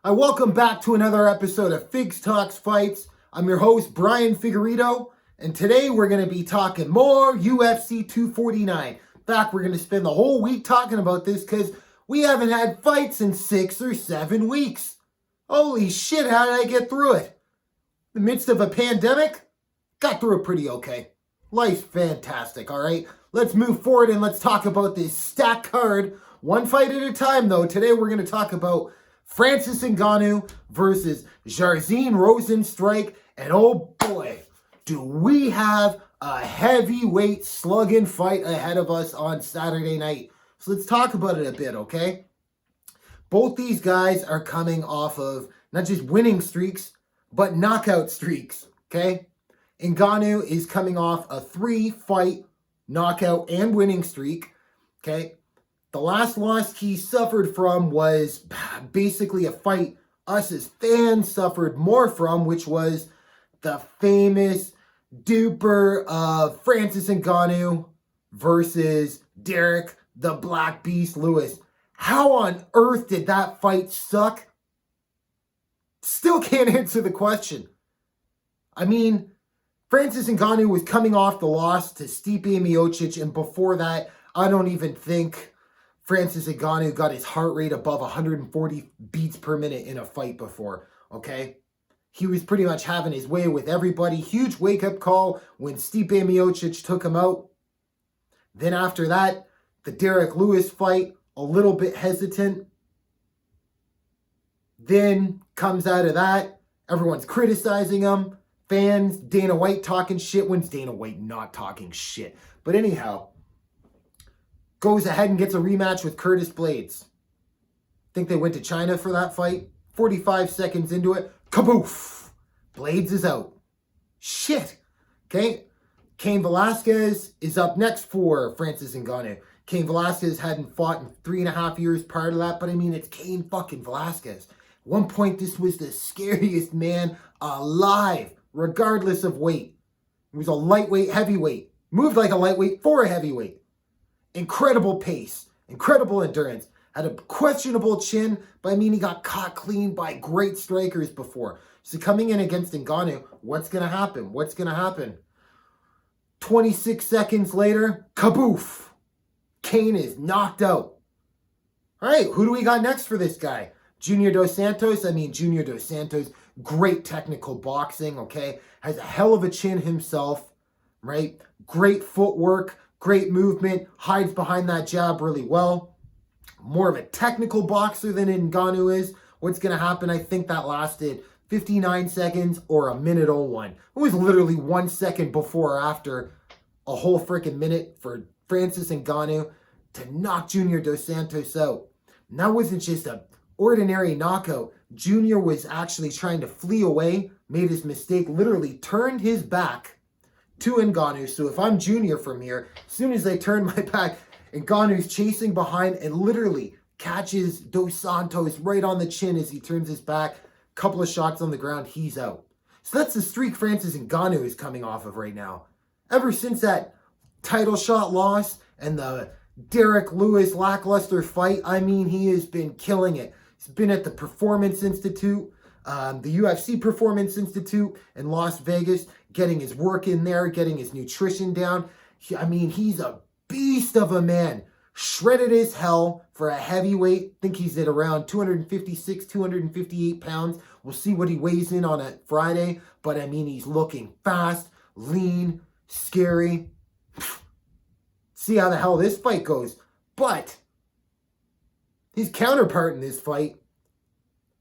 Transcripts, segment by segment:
Hi, welcome back to another episode of Figs Talks Fights. I'm your host, Brian Figueredo, and today we're going to be talking more UFC 249. In fact, we're going to spend the whole week talking about this because we haven't had fights in 6 or 7 weeks. Holy shit, how did I get through it? In the midst of a pandemic? Got through it pretty okay. Life's fantastic, all right? Let's move forward and let's talk about this stacked card. One fight at a time, though. Today we're going to talk about Francis Ngannou versus Jairzinho Rozenstruik. And oh boy, do we have a heavyweight slugging fight ahead of us on Saturday night. So let's talk about it a bit, okay? Both these guys are coming off of not just winning streaks, but knockout streaks, okay? Ngannou is coming off a 3-fight knockout and winning streak, okay? The last loss he suffered from was basically a fight us as fans suffered more from, which was the famous duper of Francis Ngannou versus Derek the Black Beast Lewis. How on earth did that fight suck? Still can't answer the question. I mean, Francis Ngannou was coming off the loss to Stipe Miocic, and before that, I don't even think Francis Ngannou got his heart rate above 140 beats per minute in a fight before, okay? He was pretty much having his way with everybody. Huge wake-up call when Stipe Miocic took him out. Then after that, the Derek Lewis fight, a little bit hesitant. Then comes out of that, everyone's criticizing him. Fans, Dana White talking shit. When's Dana White not talking shit? But anyhow, goes ahead and gets a rematch with Curtis Blades. Think they went to China for that fight. 45 seconds into it, kaboof! Blades is out. Shit. Okay? Cain Velasquez is up next for Francis Ngannou. Cain Velasquez hadn't fought in 3.5 years prior to that, but I mean, it's Cain fucking Velasquez. At one point, this was the scariest man alive, regardless of weight. He was a lightweight, heavyweight. Moved like a lightweight for a heavyweight. Incredible pace, incredible endurance, had a questionable chin, but I mean, he got caught clean by great strikers before. So coming in against Ngannou, what's going to happen? What's going to happen? 26 seconds later, kaboof! Cain is knocked out. All right, who do we got next for this guy? Junior Dos Santos? I mean, Junior Dos Santos, great technical boxing, okay? Has a hell of a chin himself, right? Great footwork. Great movement, hides behind that jab really well. More of a technical boxer than Ngannou is. What's going to happen? I think that lasted 59 seconds or a minute 01. It was literally 1 second before or after a whole freaking minute for Francis Ngannou to knock Junior Dos Santos out. And that wasn't just an ordinary knockout. Junior was actually trying to flee away, made his mistake, literally turned his back to Ngannou. So if I'm Junior from here, as soon as I turn my back, Ngannou's chasing behind and literally catches Dos Santos right on the chin as he turns his back. Couple of shots on the ground, he's out. So that's the streak Francis Ngannou is coming off of right now. Ever since that title shot loss and the Derek Lewis lackluster fight, I mean, he has been killing it. He's been at the Performance Institute, the UFC Performance Institute in Las Vegas, getting his work in there, getting his nutrition down. I mean, he's a beast of a man. Shredded as hell for a heavyweight. I think he's at around 256, 258 pounds. We'll see what he weighs in on a Friday. But I mean, he's looking fast, lean, scary. See how the hell this fight goes. But his counterpart in this fight,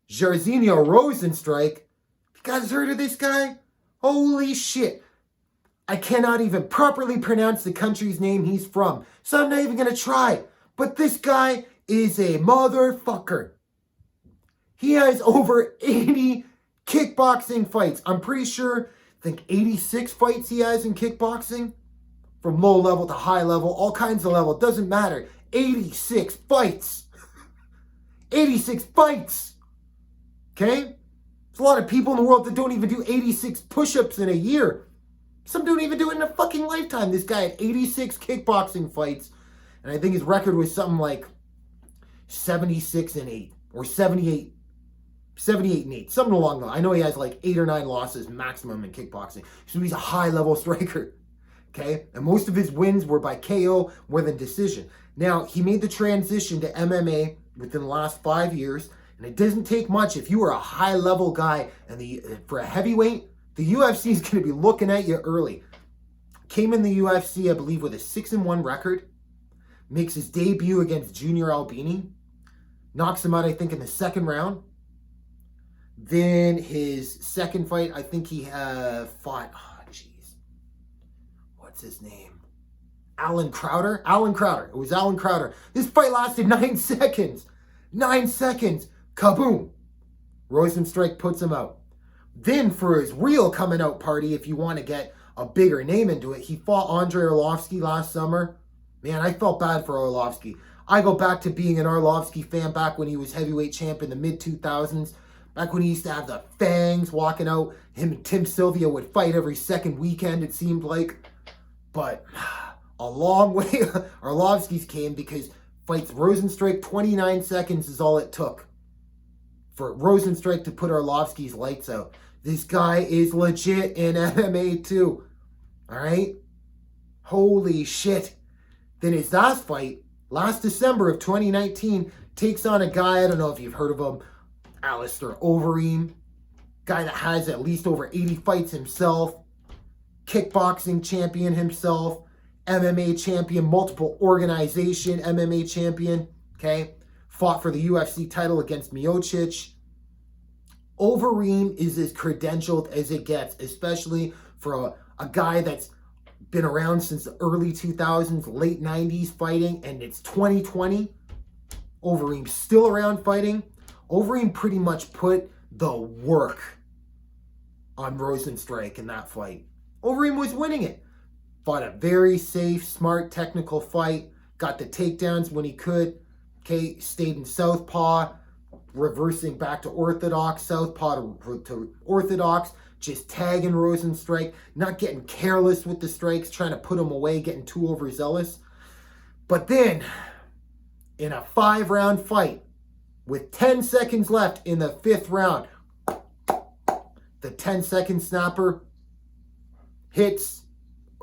Jairzinho Rozenstruik. You guys heard of this guy? Holy shit. I cannot even properly pronounce the country's name he's from, so I'm not even going to try. But this guy is a motherfucker. He has over 80 kickboxing fights. I'm pretty sure, I think 86 fights he has in kickboxing. From low level to high level, all kinds of level, doesn't matter. 86 fights. 86 fights. Okay? There's a lot of people in the world that don't even do 86 push-ups in a year. Some don't even do it in a fucking lifetime. This guy had 86 kickboxing fights, and I think his record was something like 76-8 or 78. 78-8, something along those. I know he has like 8 or 9 losses maximum in kickboxing. So he's a high-level striker. Okay? And most of his wins were by KO more than decision. Now, he made the transition to MMA within the last 5 years, and it doesn't take much. If you are a high-level guy and for a heavyweight, the UFC is going to be looking at you early. Came in the UFC, I believe, with a 6-1 record. Makes his debut against Junior Albini. Knocks him out, I think, in the 2nd round. Then his second fight, I think he fought, what's his name? Alan Crowder? Alan Crowder. It was Alan Crowder. This fight lasted 9 seconds. 9 seconds. Kaboom. Rozenstruik puts him out. Then for his real coming out party, if you want to get a bigger name into it, he fought Andrei Arlovski last summer. Man, I felt bad for Arlovski. I go back to being an Arlovski fan back when he was heavyweight champ in the mid-2000s. Back when he used to have the fangs walking out. Him and Tim Sylvia would fight every second weekend, it seemed like. But a long way Arlovski's came because fights Rozenstruik, 29 seconds is all it took for Rozenstruik to put Arlovski's lights out. This guy is legit in MMA too. All right? Holy shit. Then his last fight, last December of 2019, takes on a guy, I don't know if you've heard of him, Alistair Overeem. Guy that has at least over 80 fights himself. Kickboxing champion himself. MMA champion, multiple organization MMA champion. Okay? Fought for the UFC title against Miocic. Overeem is as credentialed as it gets, especially for a guy that's been around since the early 2000s, late 90s fighting, and it's 2020. Overeem's still around fighting. Overeem pretty much put the work on Rozenstruik in that fight. Overeem was winning it. Fought a very safe, smart, technical fight. Got the takedowns when he could. Okay, stayed in southpaw, reversing back to orthodox, southpaw to orthodox, just tagging Rozenstruik, not getting careless with the strikes, trying to put him away, getting too overzealous. But then, in a 5-round fight, with 10 seconds left in the 5th round, the 10-second snapper hits.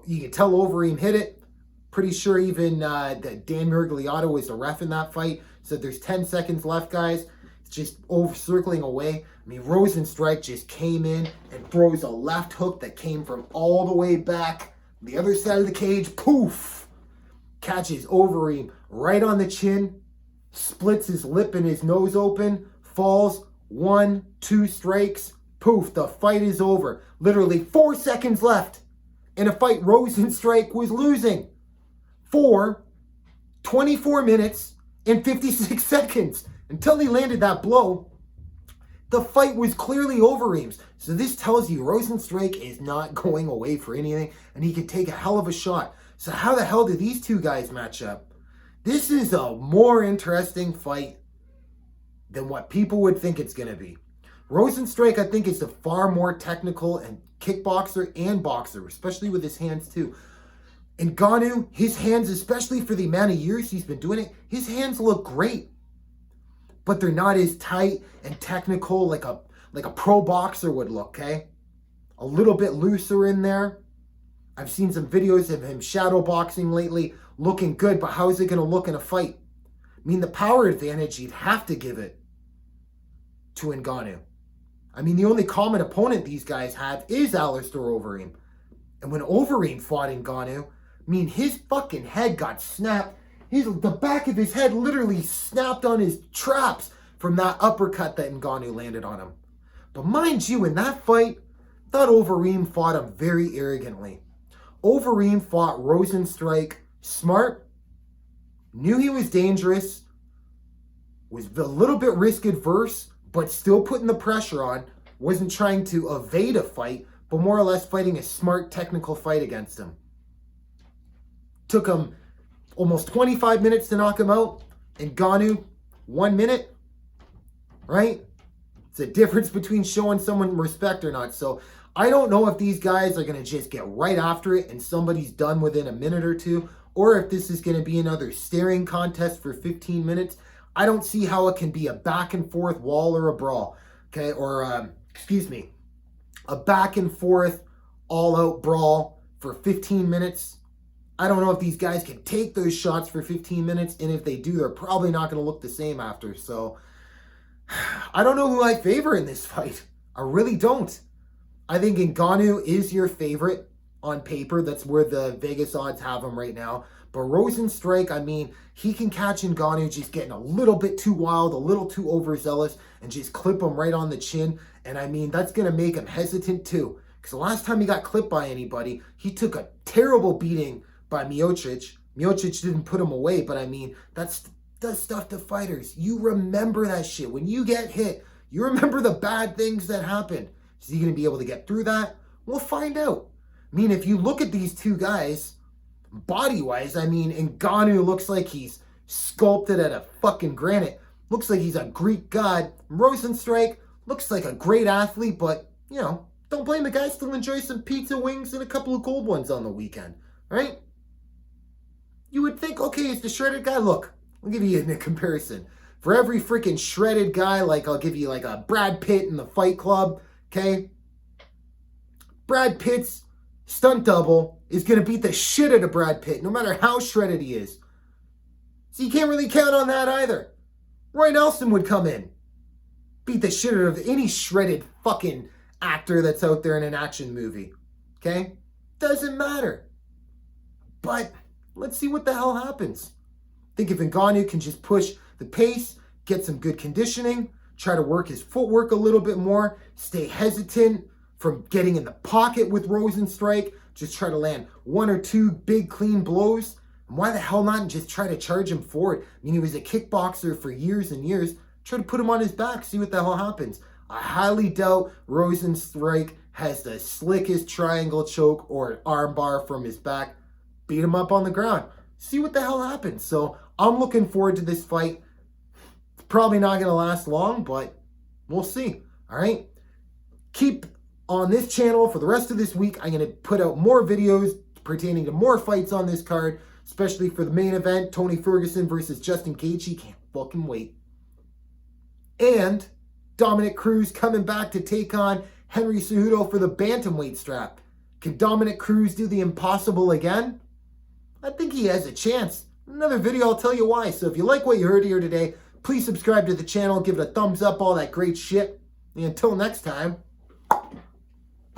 You can tell Overeem hit it. Pretty sure even that Dan Miragliotta was the ref in that fight. So there's 10 seconds left, guys. It's just circling away. I mean, Rozenstruik just came in and throws a left hook that came from all the way back the other side of the cage. Poof! Catches Overeem right on the chin. Splits his lip and his nose open. Falls. 1, 2 strikes. Poof, the fight is over. Literally 4 seconds left in a fight Rozenstruik was losing for 24 minutes and 56 seconds. Until he landed that blow, the fight was clearly Overeem's. So this tells you Rozenstruik is not going away for anything, and he could take a hell of a shot. So how the hell do these two guys match up? This is a more interesting fight than what people would think it's going to be. Rozenstruik, I think, is a far more technical and kickboxer and boxer, especially with his hands too. And Ngannou, his hands, especially for the amount of years he's been doing it, his hands look great. But they're not as tight and technical like a pro boxer would look, okay? A little bit looser in there. I've seen some videos of him shadow boxing lately, looking good, but how is it going to look in a fight? I mean, the power advantage, you'd have to give it to Ngannou. I mean, the only common opponent these guys have is Alistair Overeem. And when Overeem fought Ngannou, I mean, his fucking head got snapped. The back of his head literally snapped on his traps from that uppercut that Ngannou landed on him. But mind you, in that fight, I thought Overeem fought him very arrogantly. Overeem fought Rozenstruik smart, knew he was dangerous, was a little bit risk adverse, but still putting the pressure on, wasn't trying to evade a fight, but more or less fighting a smart technical fight against him. Took him almost 25 minutes to knock him out. Ngannou, 1 minute, right? It's a difference between showing someone respect or not. So I don't know if these guys are going to just get right after it and somebody's done within a minute or two, or if this is going to be another staring contest for 15 minutes. I don't see how it can be a back and forth wall or a brawl. okay, or excuse me, a back and forth, all out brawl for 15 minutes. I don't know if these guys can take those shots for 15 minutes, and if they do, they're probably not going to look the same after. So I don't know who I favor in this fight. I really don't. I think Ngannou is your favorite on paper. That's where the Vegas odds have him right now. But Rozenstruik, I mean, he can catch Ngannou just getting a little bit too wild, a little too overzealous, and just clip him right on the chin. And I mean, that's going to make him hesitant too. Because the last time he got clipped by anybody, he took a terrible beating by Miocic. Miocic didn't put him away, but I mean, that's stuff to fighters. You remember that shit. When you get hit, you remember the bad things that happened. Is he going to be able to get through that? We'll find out. I mean, if you look at these two guys, body-wise, I mean, Ngannou looks like he's sculpted out of fucking granite. Looks like he's a Greek god. Rozenstruik looks like a great athlete, but, you know, don't blame the guy. Still enjoy some pizza wings and a couple of cold ones on the weekend, right? You would think, okay, it's the shredded guy. Look, I'll give you a comparison. For every freaking shredded guy, like I'll give you like a Brad Pitt in the Fight Club, okay? Brad Pitt's stunt double is going to beat the shit out of Brad Pitt, no matter how shredded he is. So you can't really count on that either. Roy Nelson would come in, beat the shit out of any shredded fucking actor that's out there in an action movie, okay? Doesn't matter. But let's see what the hell happens. I think if Ngannou can just push the pace, get some good conditioning, try to work his footwork a little bit more, stay hesitant from getting in the pocket with Rozenstruik, just try to land one or two big clean blows. And why the hell not just try to charge him forward? I mean, he was a kickboxer for years and years. Try to put him on his back, see what the hell happens. I highly doubt Rozenstruik has the slickest triangle choke or armbar from his back. Beat him up on the ground. See what the hell happens. So I'm looking forward to this fight. It's probably not going to last long, but we'll see. All right? Keep on this channel for the rest of this week. I'm going to put out more videos pertaining to more fights on this card, especially for the main event, Tony Ferguson versus Justin Gaethje. Can't fucking wait. And Dominic Cruz coming back to take on Henry Cejudo for the bantamweight strap. Can Dominic Cruz do the impossible again? I think he has a chance. Another video, I'll tell you why. So if you like what you heard here today, please subscribe to the channel, give it a thumbs up, all that great shit. And until next time,